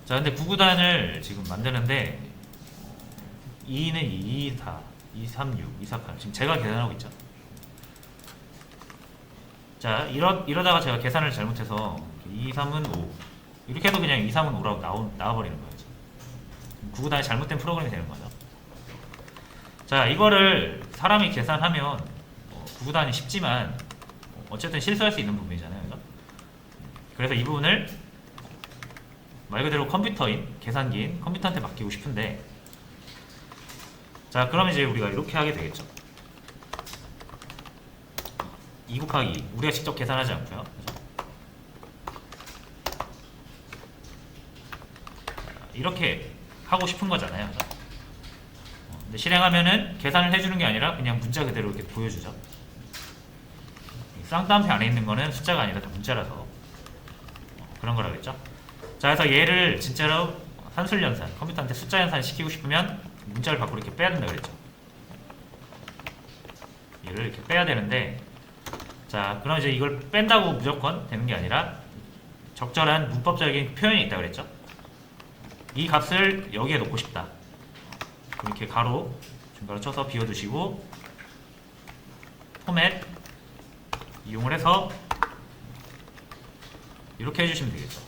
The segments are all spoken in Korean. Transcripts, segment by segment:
자, 근데 9구단을 지금 만드는데 2는 2, 2, 4, 2, 3, 6, 2, 4, 8 지금 제가 계산하고 있죠. 자, 이러다가 제가 계산을 잘못해서 2, 3은 5 이렇게 해도 그냥 2, 3은 5라고 나와버리는 거예요. 9구단이 잘못된 프로그램이 되는 거죠. 자, 이거를 사람이 계산하면 9구단이 쉽지만 어쨌든 실수할 수 있는 부분이잖아요. 그죠? 그래서 이 부분을 말 그대로 컴퓨터인 계산기인 컴퓨터한테 맡기고 싶은데, 자, 그러면 이제 우리가 이렇게 하게 되겠죠. 2 곱하기 2 우리가 직접 계산하지 않고요. 그죠? 이렇게 하고 싶은 거잖아요. 그죠? 근데 실행하면은 계산을 해주는 게 아니라 그냥 문자 그대로 이렇게 보여주죠. 쌍따옴표 안에 있는 거는 숫자가 아니라 다 문자라서 그런 거라겠죠. 자, 그래서 얘를 진짜로 산술 연산, 컴퓨터한테 숫자 연산 시키고 싶으면 문자를 밖으로 이렇게 빼야 된다 그랬죠. 얘를 이렇게 빼야 되는데, 자, 그럼 이제 이걸 뺀다고 무조건 되는 게 아니라 적절한 문법적인 표현이 있다 그랬죠. 이 값을 여기에 놓고 싶다. 이렇게 가로 중괄호 쳐서 비워두시고 포맷 이용을 해서 이렇게 해주시면 되겠죠.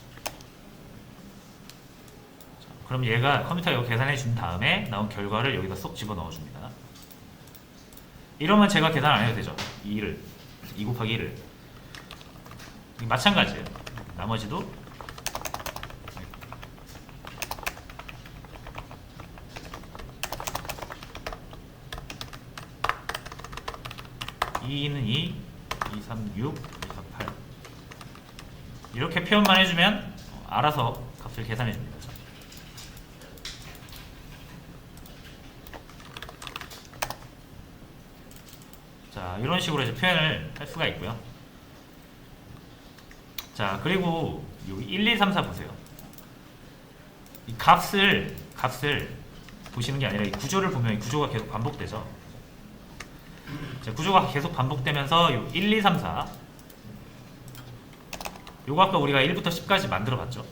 자, 그럼 얘가 컴퓨터가 이거 계산해 준 다음에 나온 결과를 여기다 쏙 집어넣어 줍니다. 이러면 제가 계산 안 해도 되죠. 2 곱하기 1을 마찬가지예요. 나머지도 2는 2, 2, 3, 6, 2, 4, 8 이렇게 표현만 해주면 알아서 값을 계산해 줍니다. 자, 이런 식으로 이제 표현을 할 수가 있고요. 자, 그리고 여기 1, 2, 3, 4 보세요. 이 값을 보시는 게 아니라 이 구조를 보면 이 구조가 계속 반복되죠. 자, 구조가 계속 반복되면서 요 1, 2, 3, 4 요거 아까 우리가 1부터 10까지 만들어 봤죠.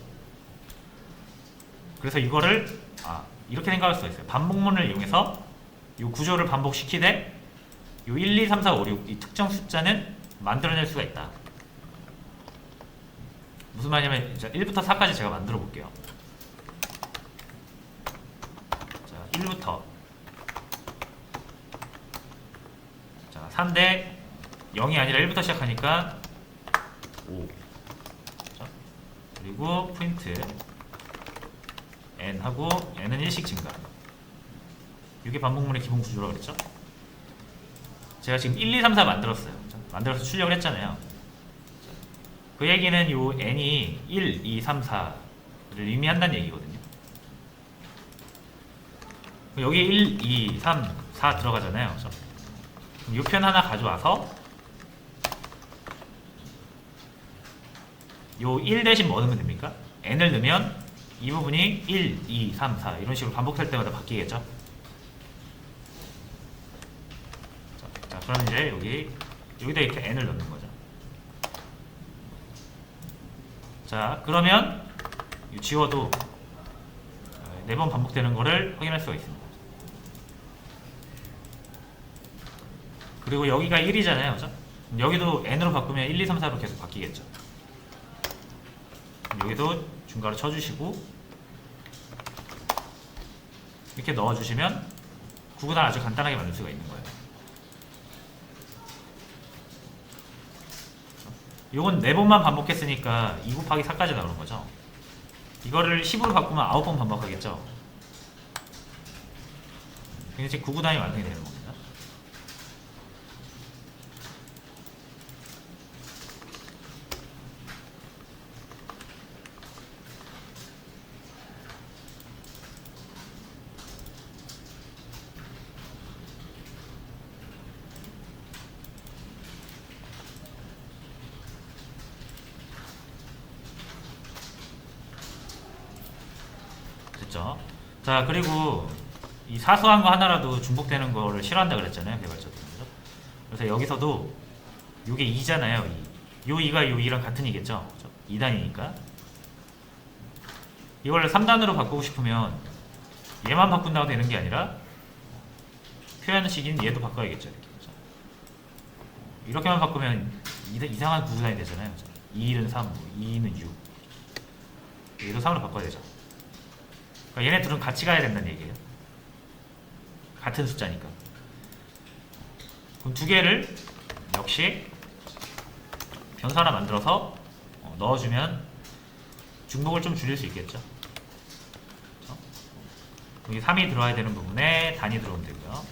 그래서 이거를 이렇게 생각할 수가 있어요. 반복문을 이용해서 요 구조를 반복시키되 요 1, 2, 3, 4, 5, 6 이 특정 숫자는 만들어낼 수가 있다. 무슨 말이냐면 1부터 4까지 제가 만들어 볼게요. 자, 1부터 3대 0이 아니라 1부터 시작하니까 5. 자, 그리고 프린트 n 하고 n은 1씩 증가. 이게 반복문의 기본 구조라고 그랬죠. 제가 지금 1, 2, 3, 4 만들었어요. 만들어서 출력을 했잖아요. 그 얘기는 요 n이 1, 2, 3, 4를 의미한다는 얘기거든요. 여기 1, 2, 3, 4 들어가잖아요. 그렇죠? 이 편 하나 가져와서 요 1 대신 뭐 넣으면 됩니까? n을 넣으면 이 부분이 1, 2, 3, 4 이런 식으로 반복할 때마다 바뀌겠죠? 자, 그럼 이제 여기다 이렇게 n을 넣는 거죠. 자, 그러면 지워도 4번 반복되는 거를 확인할 수가 있습니다. 그리고 여기가 1이잖아요. 그죠? 여기도 n으로 바꾸면 1, 2, 3, 4로 계속 바뀌겠죠. 여기도 중괄호 쳐주시고 이렇게 넣어주시면 9구단 아주 간단하게 만들 수가 있는 거예요. 요건 4번만 반복했으니까 2 곱하기 4까지 나오는 거죠. 이거를 10으로 바꾸면 9번 반복하겠죠. 이제 9구단이 완성이 되는 겁니다. 됐죠? 자, 그리고 이 사소한 거 하나라도 중복되는 거를 싫어한다 그랬잖아요, 개발자들은. 그래서 여기서도 요게 2잖아요. 2. 요 2가 요 2랑 같은 이겠죠? 2단위니까. 이걸 3단으로 바꾸고 싶으면 얘만 바꾼다고 되는 게 아니라 표현식인 얘도 바꿔야겠죠. 이렇게. 이렇게만 바꾸면 이상한 구구단이 되잖아요. 2, 1은 3, 2, 2는 6. 얘도 3으로 바꿔야 되죠. 그러니까 얘네 둘은 같이 가야 된다는 얘기예요. 같은 숫자니까. 그럼 두 개를 역시 변수 하나 만들어서 넣어주면 중복을 좀 줄일 수 있겠죠. 그렇죠? 여기 3이 들어와야 되는 부분에 단이 들어오면 되고요.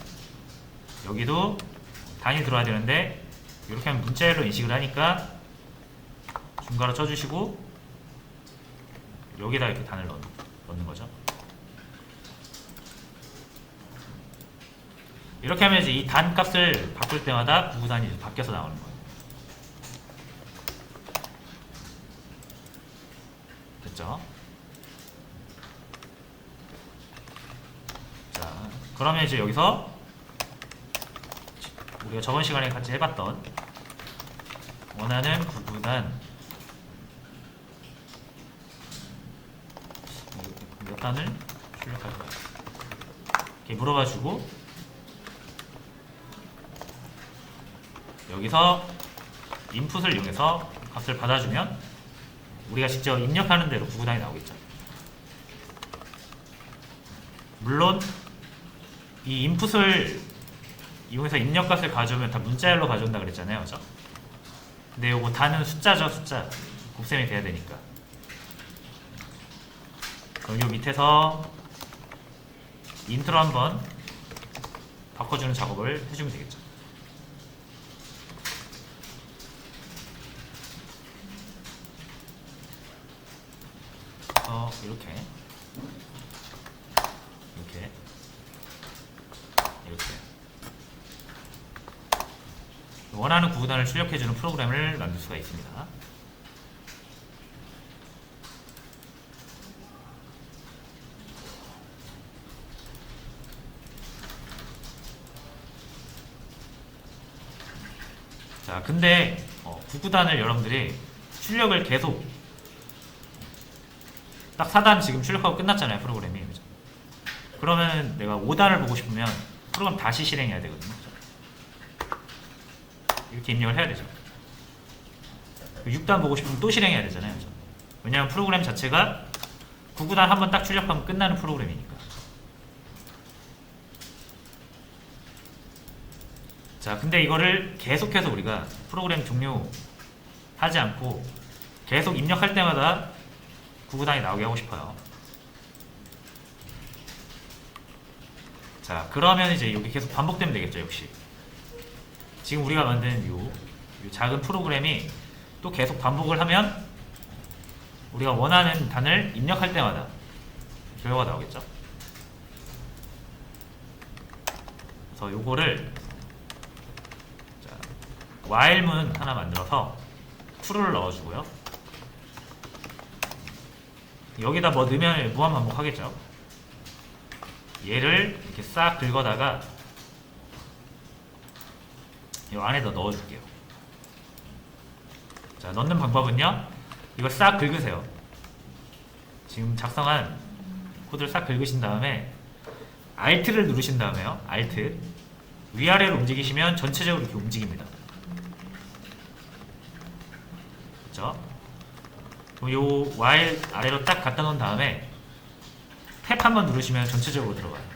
여기도 단이 들어와야 되는데 이렇게 하면 문자열로 인식을 하니까 중괄호 쳐주시고 여기다 이렇게 단을 넣는 거죠. 이렇게 하면 이제 이 단 값을 바꿀 때마다 구구단이 바뀌어서 나오는 거예요. 됐죠? 자, 그러면 이제 여기서 우리가 저번 시간에 같이 해봤던 원하는 구구단 몇 단을 출력할 거야? 이렇게 물어봐주고 여기서 인풋을 이용해서 값을 받아주면 우리가 직접 입력하는 대로 구구단이 나오겠죠. 물론 이 인풋을 이용해서 입력값을 가져오면 다 문자열로 가져온다 그랬잖아요, 그죠? 근데 요거 단은 숫자죠, 숫자. 곱셈이 돼야 되니까. 그럼 요 밑에서 인트로 한번 바꿔주는 작업을 해주면 되겠죠. 이렇게 원하는 구구단을 출력해주는 프로그램을 만들 수가 있습니다. 자, 근데 구구단을 여러분들이 출력을 계속 딱 4단 지금 출력하고 끝났잖아요, 프로그램이. 그죠? 그러면 내가 5단을 보고 싶으면 프로그램 다시 실행해야 되거든요. 그죠? 이렇게 입력을 해야 되죠. 6단 보고 싶으면 또 실행해야 되잖아요. 그죠? 왜냐하면 프로그램 자체가 9구단 한번 딱 출력하면 끝나는 프로그램이니까. 자, 근데 이거를 계속해서 우리가 프로그램 종료하지 않고 계속 입력할 때마다 9구단이 나오게 하고 싶어요. 자, 그러면 이제 여기 계속 반복되면 되겠죠, 역시. 지금 우리가 만든 요 작은 프로그램이 또 계속 반복을 하면 우리가 원하는 단을 입력할 때마다 결과가 나오겠죠. 그래서 요거를 자, while문 하나 만들어서 true를 넣어주고요. 여기다 뭐 넣으면 무한 반복하겠죠. 얘를 이렇게 싹 긁어다가 이 안에다 넣어줄게요. 자, 넣는 방법은요, 이걸 싹 긁으세요. 지금 작성한 코드를 싹 긁으신 다음에 Alt를 누르신 다음에요, Alt 위아래로 움직이시면 전체적으로 이렇게 움직입니다. 그렇죠? 그럼 요 while 아래로 딱 갖다 놓은 다음에 탭 한번 누르시면 전체적으로 들어가요.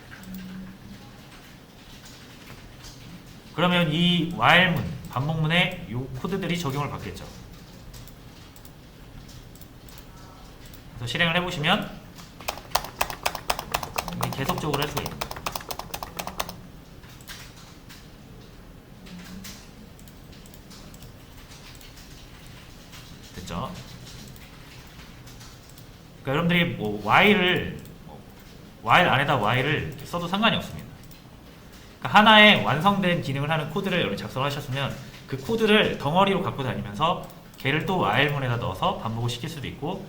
그러면 이 while문, 반복문에 요 코드들이 적용을 받겠죠. 그래서 실행을 해보시면 계속적으로 할 수가 있는 거예요. 됐죠? 그러니까 여러분들이 뭐 while 안에다 while을 이렇게 써도 상관이 없습니다. 그러니까 하나의 완성된 기능을 하는 코드를 여러분이 작성을 하셨으면 그 코드를 덩어리로 갖고 다니면서 걔를 또 while문에다 넣어서 반복을 시킬 수도 있고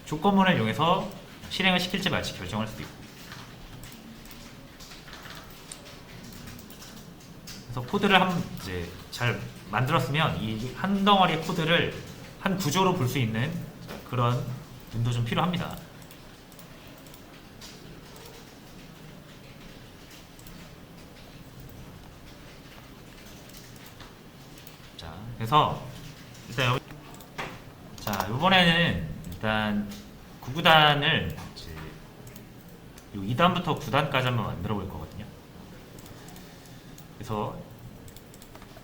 조건문을 이용해서 실행을 시킬지 말지 결정할 수도 있고. 그래서 코드를 이제 잘 만들었으면 이 한 덩어리의 코드를 한 구조로 볼 수 있는 그런 눈도 좀 필요합니다. 자, 그래서 일단 여기 자, 이번에는 일단 9구단을 이제 요 2단부터 9단까지 한번 만들어 볼 거거든요. 그래서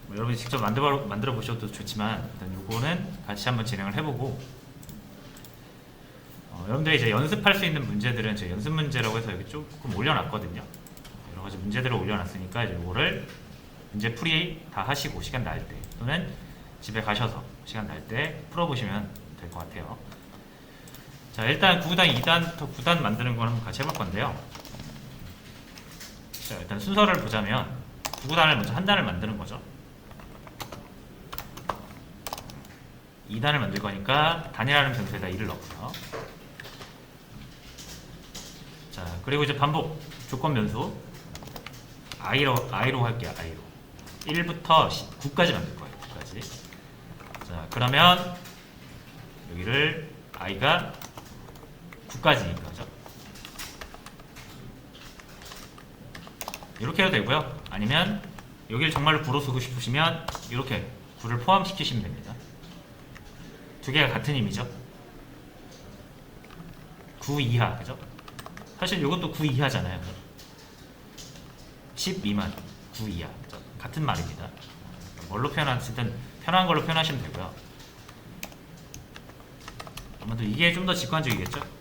뭐 여러분이 직접 만들어 보셔도 좋지만 일단 요거는 같이 한번 진행을 해보고 여러분들이 이제 연습할 수 있는 문제들은 제 연습 문제라고 해서 여기 조금 올려놨거든요. 여러 가지 문제들을 올려놨으니까 이제 요거를 문제 풀이 다 하시고 시간 날 때 또는 집에 가셔서 시간 날 때 풀어보시면 될 것 같아요. 자, 일단 9구단, 2단부터 9단 만드는 걸 한번 같이 해볼 건데요. 자, 일단 순서를 보자면 9구단을 먼저 한 단을 만드는 거죠. 2단을 만들 거니까 단이라는 변수에다 2를 넣고요. 자, 그리고 이제 반복 조건 변수 i로 할게요. i로 1부터 9까지 만들 거예요. 9까지. 자, 그러면 여기를 i가 9까지니까죠. 이렇게 해도 되고요. 아니면 여기를 정말로 9로 쓰고 싶으시면 이렇게 9를 포함시키시면 됩니다. 두 개가 같은 의미죠. 9 이하, 그죠? 사실 이것도 9 이하잖아요. 10 미만, 9 이하. 그죠? 같은 말입니다. 뭘로 표현하시든 편한 걸로 표현하시면 되고요. 아무래도 이게 좀 더 직관적이겠죠?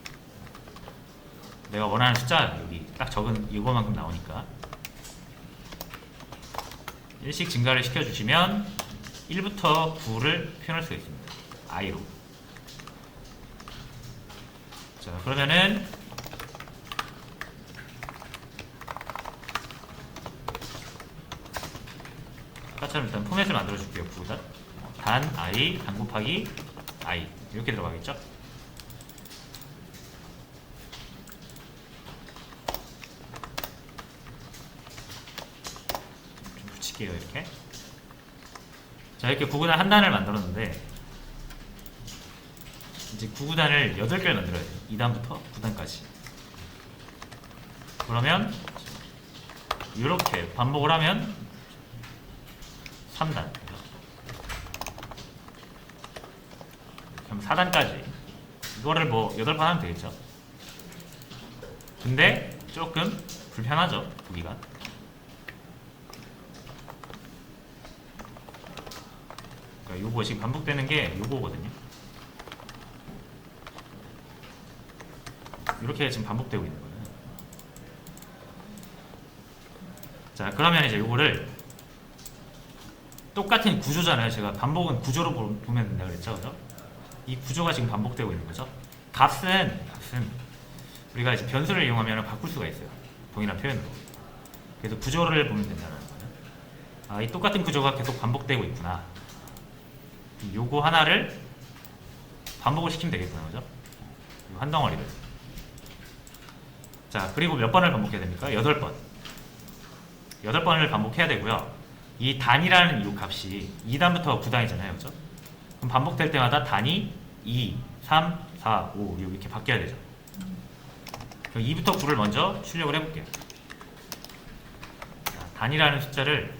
내가 원하는 숫자 여기 딱 적은 이거만큼 나오니까 1씩 증가를 시켜주시면 1부터 9를 표현할 수가 있습니다. i로. 자, 그러면은 아까처럼 일단 포맷을 만들어 줄게요. 9구단 단 i 단 곱하기 i 이렇게 들어가겠죠? 좀 붙일게요. 이렇게. 자, 이렇게 9구단 한 단을 만들었는데 이제 9구단을 8개를 만들어야 돼요. 2단부터 9단까지. 그러면 이렇게 반복을 하면 3단, 그럼 4단까지. 이거를 뭐 8번 하면 되겠죠. 근데 조금 불편하죠, 보기가. 그러니까 요거 지금 반복되는 게 요거거든요. 이렇게 지금 반복되고 있는 거예요. 자, 그러면 이제 요거를 똑같은 구조잖아요. 제가 반복은 구조로 보면 된다 그랬죠, 그죠? 이 구조가 지금 반복되고 있는 거죠. 값은 우리가 이제 변수를 이용하면 바꿀 수가 있어요. 동일한 표현으로. 그래서 구조를 보면 된다는 거예요. 아, 이 똑같은 구조가 계속 반복되고 있구나. 요거 하나를 반복을 시키면 되겠구나, 그죠? 요 한 덩어리를. 자, 그리고 몇 번을 반복해야 됩니까? 8번. 8번을 반복해야 되고요. 이 단이라는 이 값이 2단부터 9단이잖아요. 그죠? 그럼 반복될 때마다 단이 2, 3, 4, 5, 6 이렇게 바뀌어야 되죠. 그럼 2부터 9를 먼저 출력을 해볼게요. 자, 단이라는 숫자를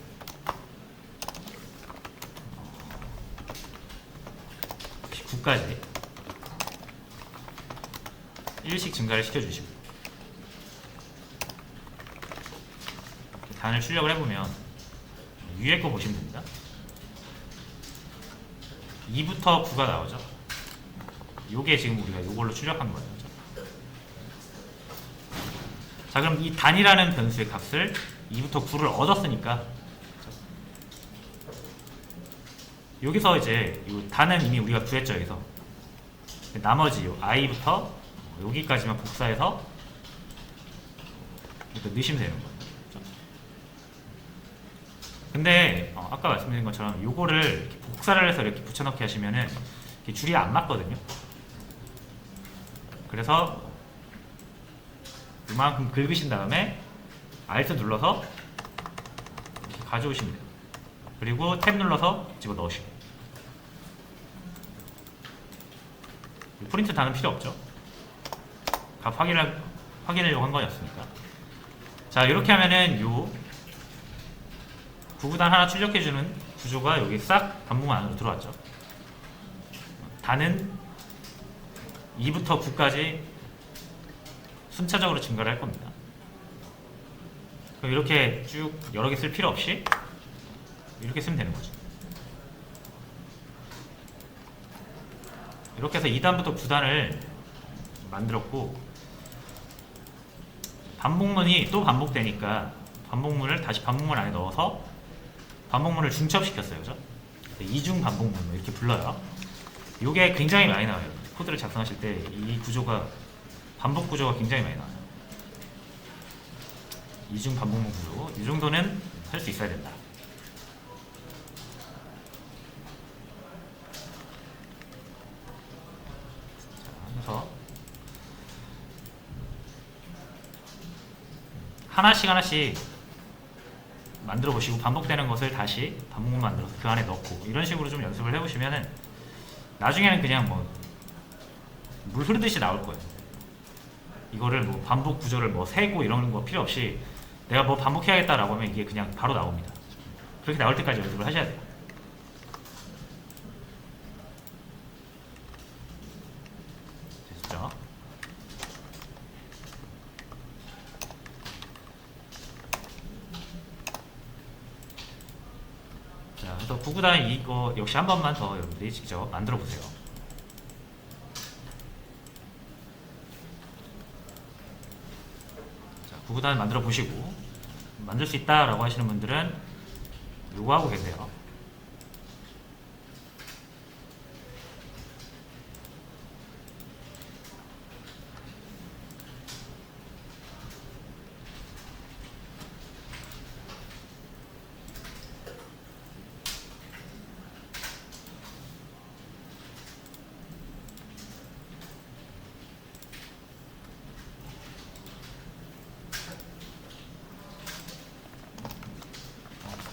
9까지 1씩 증가를 시켜주시고 단을 출력을 해보면 위에 거 보시면 됩니다. 2부터 9가 나오죠. 요게 지금 우리가 요걸로 출력한 거예요. 그렇죠? 자, 그럼 이 단이라는 변수의 값을 2부터 9를 얻었으니까 그렇죠? 여기서 이제 이 단은 이미 우리가 구했죠. 여기서 나머지 요 i부터 여기까지만 복사해서 이렇게 넣으시면 되는 거예요. 근데 아까 말씀드린 것처럼 요거를 이렇게 복사를 해서 이렇게 붙여넣기 하시면은 이렇게 줄이 안 맞거든요. 그래서 이만큼 긁으신 다음에 Alt 눌러서 이렇게 가져오시면 돼요. 그리고 탭 눌러서 집어 넣으시고 프린트 단은 필요 없죠. 값 확인하려고 한 거였으니까. 자, 이렇게 하면은 요 구구단 하나 출력해주는 구조가 여기 싹 반복문 안으로 들어왔죠. 단은 2부터 9까지 순차적으로 증가를 할 겁니다. 그럼 이렇게 쭉 여러 개 쓸 필요 없이 이렇게 쓰면 되는 거죠. 이렇게 해서 2단부터 9단을 만들었고, 반복문이 또 반복되니까 반복문을 다시 반복문 안에 넣어서 반복문을 중첩시켰어요. 그죠? 이중 반복문 이렇게 불러요. 이게 굉장히 많이 나와요. 코드를 작성하실 때 이 구조가, 반복 구조가 굉장히 많이 나와요. 이중 반복문 구조, 이 정도는 할 수 있어야 된다. 자, 그래서 하나씩 만들어 보시고, 반복되는 것을 다시 반복문 만들어서 그 안에 넣고, 이런 식으로 좀 연습을 해보시면은 나중에는 그냥 뭐 물 흐르듯이 나올 거예요. 이거를 뭐 반복 구조를 뭐 세고 이런 거 필요 없이 내가 뭐 반복해야겠다라고 하면 이게 그냥 바로 나옵니다. 그렇게 나올 때까지 연습을 하셔야 돼요. 됐죠? 자, 그래서 구구단 이거 역시 한 번만 더 여러분들이 직접 만들어 보세요. 자, 구구단 만들어 보시고 만들 수 있다라고 하시는 분들은 요거 하고 계세요.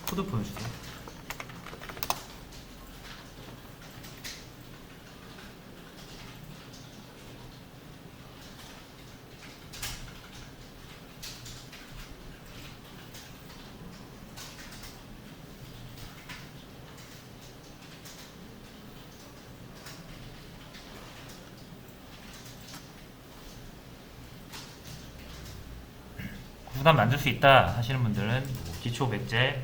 코드 보여주세요. 구구단 만들 수 있다 하시는 분들은 기초 백제,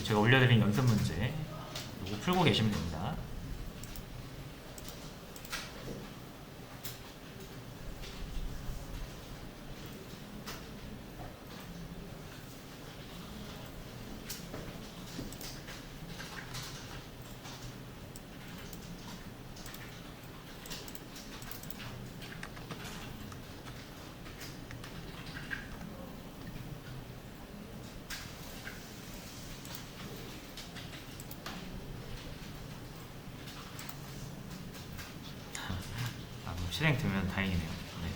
제가 올려드린 연습 문제 이거 풀고 계시면 됩니다. 실행 되면 다행이네요. 네.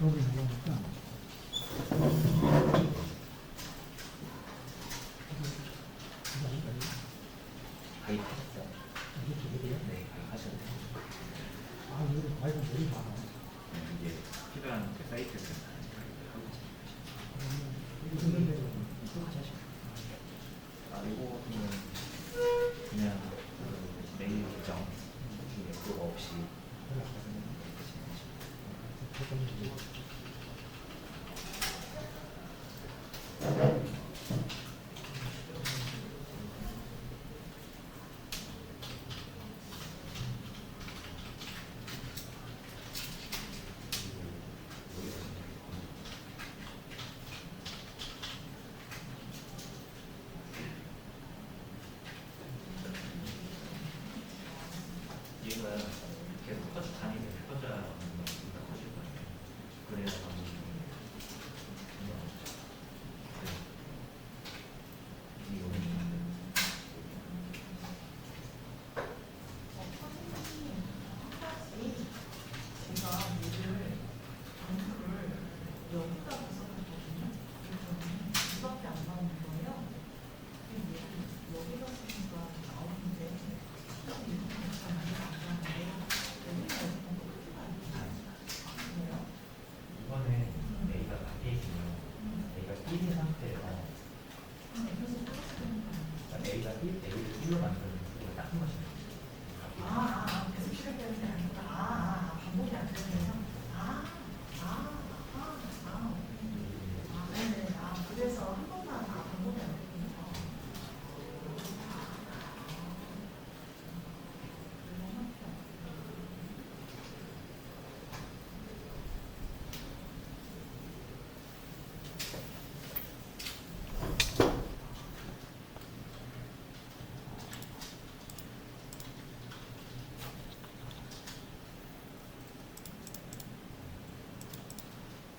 거기 나가니까 가입하셨어요? 네, 가입하셨네요. 아, 이거 과연 머리 많아. 이게 필요한 그 사이트를 이거 듣는 대로 아, 이거는 그냥 그 메일 계정 중에 그거 없이 얘가 계속 단위가 커져야 커질 거예요. 그래야 이번에 A가 밖에 있으면 A가 1인 상태에서 A가 1을 1로 만드는 그걸 딱한 것입니다. 계속 시작되는 게 아니구나. 반복이 안 되면서. 네네. 그래서 한 번만 반복이 안 되군요.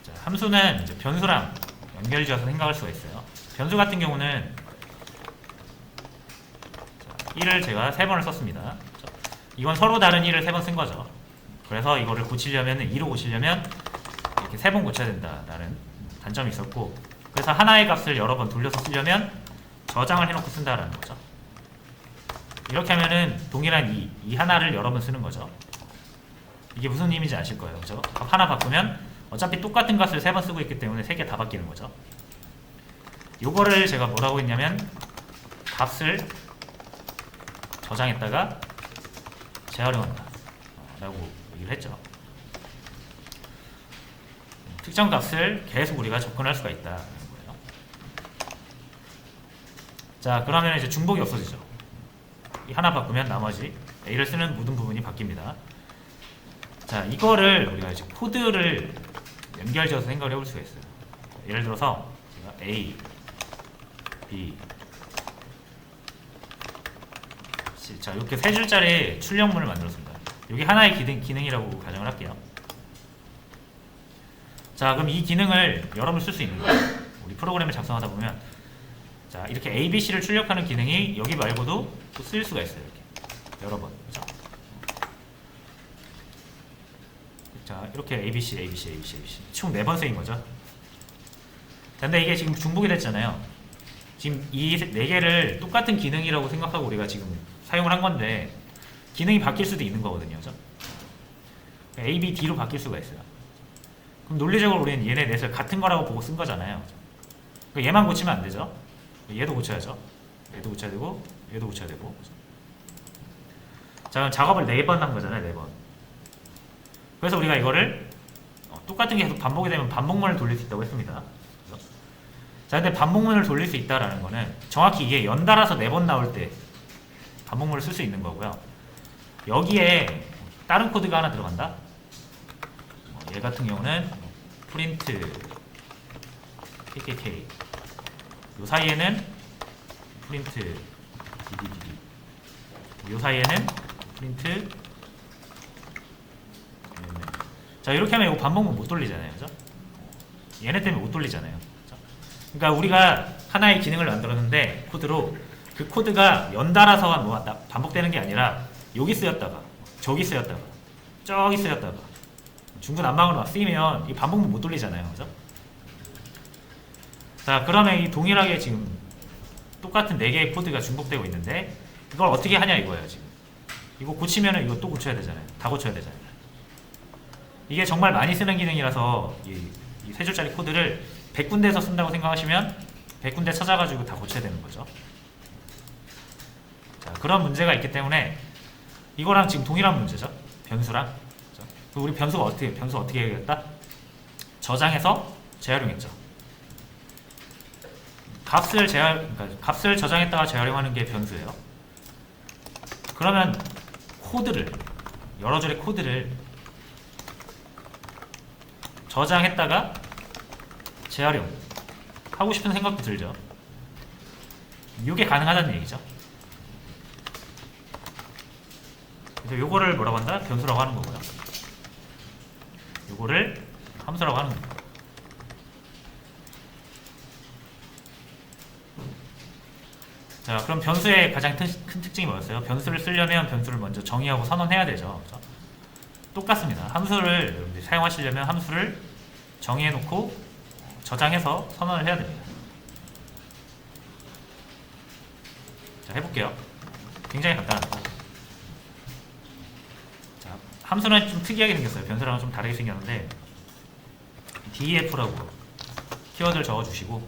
자, 함수는 이제 변수랑 연결지어서 생각할 수가 있어요. 변수 같은 경우는 1을 제가 3번을 썼습니다. 이건 서로 다른 1을 3번 쓴 거죠. 그래서 이거를 고치려면 2로 고치려면 이렇게 3번 고쳐야 된다라는 단점이 있었고, 그래서 하나의 값을 여러 번 돌려서 쓰려면 저장을 해놓고 쓴다라는 거죠. 이렇게 하면은 동일한 이 하나를 여러 번 쓰는 거죠. 이게 무슨 의미인지 아실 거예요. 그죠? 값 하나 바꾸면 어차피 똑같은 값을 3번 쓰고 있기 때문에 3개 다 바뀌는 거죠. 요거를 제가 뭐라고 했냐면 값을 저장했다가 재활용한다 라고 얘기를 했죠. 특정 값을 계속 우리가 접근할 수가 있다는 거예요. 자, 그러면 이제 중복이 없어지죠. 이 하나 바꾸면 나머지 A를 쓰는 모든 부분이 바뀝니다. 자, 이거를 우리가 이제 코드를 연결지어서 생각을 해볼 수가 있어요. 예를 들어서 제가 A, B, C, 자, 이렇게 세 줄짜리 출력문을 만들었습니다. 이게 하나의 기능이라고 가정을 할게요. 자, 그럼 이 기능을 여러 번 쓸 수 있는 거예요. 우리 프로그램을 작성하다 보면 자, 이렇게 A, B, C를 출력하는 기능이 여기 말고도 또 쓰일 수가 있어요. 이렇게 여러 번. 그렇죠? 자, 이렇게 ABC, ABC, ABC, ABC 총 4번 쓰인 거죠. 근데 이게 지금 중복이 됐잖아요. 지금 이 4개를 똑같은 기능이라고 생각하고 우리가 지금 사용을 한 건데 기능이 바뀔 수도 있는 거거든요. 그죠? A, B, D로 바뀔 수가 있어요. 그럼 논리적으로 우리는 얘네 넷을 같은 거라고 보고 쓴 거잖아요. 그러니까 얘만 고치면 안 되죠. 얘도 고쳐야죠. 얘도 고쳐야 되고 얘도 고쳐야 되고. 자, 그럼 작업을 4번 한 거잖아요. 4번. 그래서 우리가 이거를 똑같은 게 계속 반복이 되면 반복문을 돌릴 수 있다고 했습니다. 그래서 자, 근데 반복문을 돌릴 수 있다라는 거는 정확히 이게 연달아서 4번 나올 때 반복문을 쓸 수 있는 거고요. 여기에 다른 코드가 하나 들어간다. 얘 같은 경우는 프린트 kkk, 요 사이에는 프린트 ddd, 요 사이에는 프린트. 자, 이렇게 하면 이거 반복문 못 돌리잖아요. 그죠? 얘네 때문에 못 돌리잖아요. 그죠? 그러니까 우리가 하나의 기능을 만들었는데 코드로 그 코드가 연달아서 뭐 반복되는 게 아니라 여기 쓰였다가 저기 쓰였다가 저기 쓰였다가 중구난방으로 막 쓰이면 이 반복문 못 돌리잖아요, 그죠? 자, 그러면 이 동일하게 지금 똑같은 4개의 코드가 중복되고 있는데 이걸 어떻게 하냐 이거예요. 지금 이거 고치면은 이거 또 고쳐야 되잖아요. 다 고쳐야 되잖아요. 이게 정말 많이 쓰는 기능이라서 이 3줄짜리 코드를 100군데에서 쓴다고 생각하시면 100군데 찾아가지고 다 고쳐야 되는 거죠. 자, 그런 문제가 있기 때문에 이거랑 지금 동일한 문제죠. 변수랑. 그죠? 우리 변수 어떻게 해야겠다? 저장해서 재활용했죠. 그러니까 값을 저장했다가 재활용하는 게 변수예요. 그러면 코드를, 여러 줄의 코드를 저장했다가 재활용 하고 싶은 생각도 들죠. 이게 가능하다는 얘기죠. 그래서 요거를 뭐라고 한다? 변수라고 하는 거고요. 요거를 함수라고 하는 겁니다. 자, 그럼 변수의 가장 큰 특징이 뭐였어요? 변수를 쓰려면 변수를 먼저 정의하고 선언해야 되죠. 그렇죠? 똑같습니다. 함수를 여러분들이 사용하시려면 함수를 정의해놓고 저장해서 선언을 해야 됩니다. 자, 해볼게요. 굉장히 간단합니다. 자, 함수는 좀 특이하게 생겼어요. 변수랑은 좀 다르게 생겼는데 def라고 키워드를 적어주시고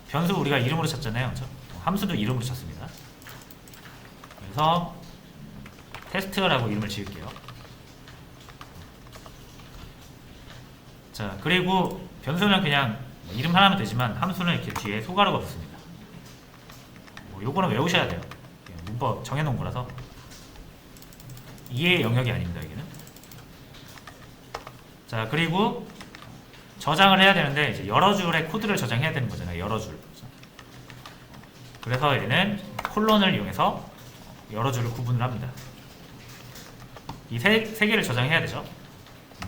변수 우리가 이름으로 찾잖아요. 그렇죠? 함수도 이름으로 찾습니다. 그래서 테스트라고 이름을 지을게요. 자, 그리고 변수는 그냥 이름 하나면 되지만 함수는 이렇게 뒤에 소가루가 붙습니다. 요거는 외우셔야 돼요. 문법 정해놓은 거라서 이해의 영역이 아닙니다. 여기는. 자, 그리고 저장을 해야 되는데 이제 여러 줄의 코드를 저장해야 되는 거잖아요. 여러 줄. 그래서 얘는 콜론을 이용해서 여러 줄을 구분을 합니다. 이 세 개를 저장해야 되죠.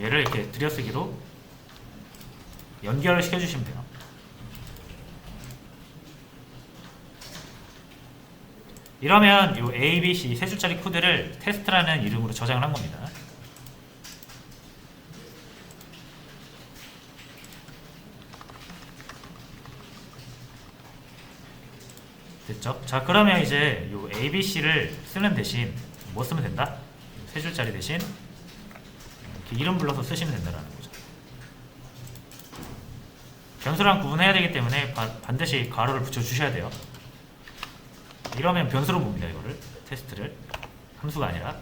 얘를 이렇게 들여쓰기로 연결을 시켜주시면 돼요. 이러면 이 A, B, C 3줄짜리 코드를 테스트라는 이름으로 저장을 한 겁니다. 됐죠? 자, 그러면 이제 요 A, B, C를 쓰는 대신 뭐 쓰면 된다? 3줄짜리 대신 이렇게 이름 불러서 쓰시면 된다는 거죠. 변수랑 구분해야 되기 때문에 반드시 괄호를 붙여주셔야 돼요. 이러면 변수로 봅니다. 이거를 테스트를 함수가 아니라.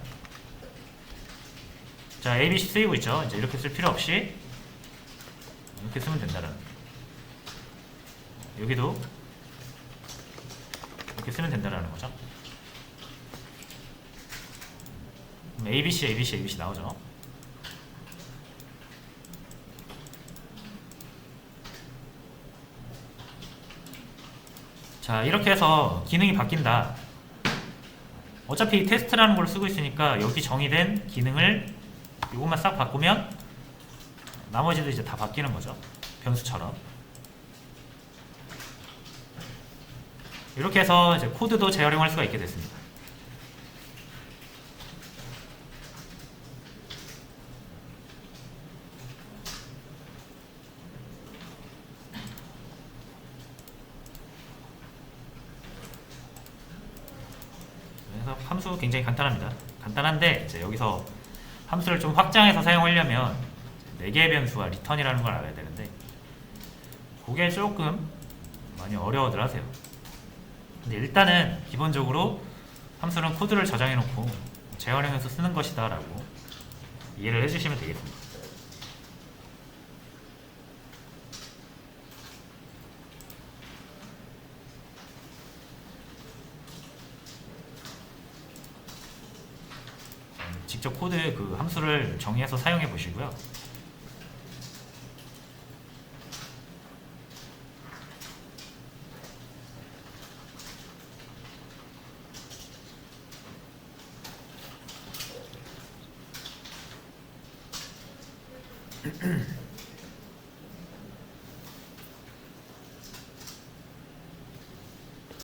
자, A, B, C 쓰이고 있죠. 이제 이렇게 쓸 필요 없이 이렇게 쓰면 된다는. 여기도 이렇게 쓰면 된다는 거죠. 그럼 ABC, ABC, ABC 나오죠. 자, 이렇게 해서 기능이 바뀐다. 어차피 테스트라는 걸 쓰고 있으니까 여기 정의된 기능을 이것만 싹 바꾸면 나머지도 이제 다 바뀌는 거죠. 변수처럼. 이렇게 해서 이제 코드도 재활용할 수가 있게 됐습니다. 그래서 함수 굉장히 간단합니다. 간단한데 이제 여기서 함수를 좀 확장해서 사용하려면 4개의 변수와 리턴이라는 걸 알아야 되는데 그게 조금 많이 어려워들 하세요. 근데 일단은 기본적으로 함수는 코드를 저장해 놓고 재활용해서 쓰는 것이다 라고 이해를 해주시면 되겠습니다. 직접 코드 그 함수를 정의해서 사용해 보시고요.